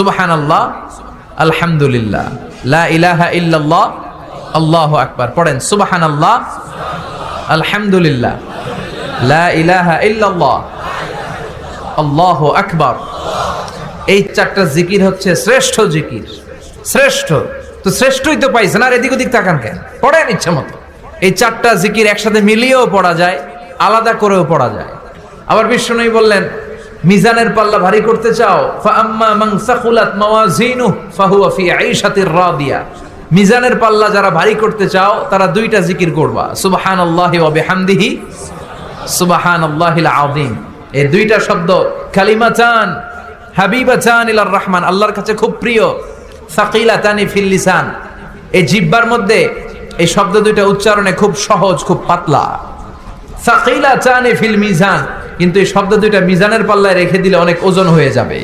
সুবহানাল্লাহ, আলহামদুলিল্লাহ, লা ইলাহা ইল্লাল্লাহ, আল্লাহু আকবার। পড়েন সুবহানাল্লাহ, আলহামদুলিল্লাহ, লা ইলাহা ইল্লাল্লাহ, আল্লাহু আকবার। এই চারটা জিকির হচ্ছে শ্রেষ্ঠ জিকির। শ্রেষ্ঠ তো শ্রেষ্ঠই তো পাইছেন, আর এদিক ওদিক তাকান কেন? পড়েন ইচ্ছা মতো। এই চারটা জিকির একসাথে মিলিয়েও পড়া যায়, আলাদা করেও পড়া যায়। আবার বিষ্ণুই বললেন, মিজানের পাল্লা ভারী করতে চাও, ফাআম্মা মান সাকুলাত মাওয়াজিনুহু ফাহুয়া ফি আইশাতির রাদিয়া। মিজানের পাল্লা যারা ভারী করতে চাও তারা দুইটা জিকির করবা, সুবহানাল্লাহি ওয়া বিহামদিহি, সুবহানাল্লাহিল আযীম। এই দুইটা শব্দ কালিমাতান হাবিবাতান ইলার রহমান, আল্লাহর কাছে খুব প্রিয়। সাকিলাতানি ফিল লিসান, এই জিহ্বার মধ্যে এই শব্দ দুইটা উচ্চারণে খুব সহজ, খুব পাতলা। সাকিলাতানি ফিল মিজান, কিন্তু এই শব্দ দুইটা মিজানের পাল্লায় রেখে দিলে অনেক ওজন হয়ে যাবে।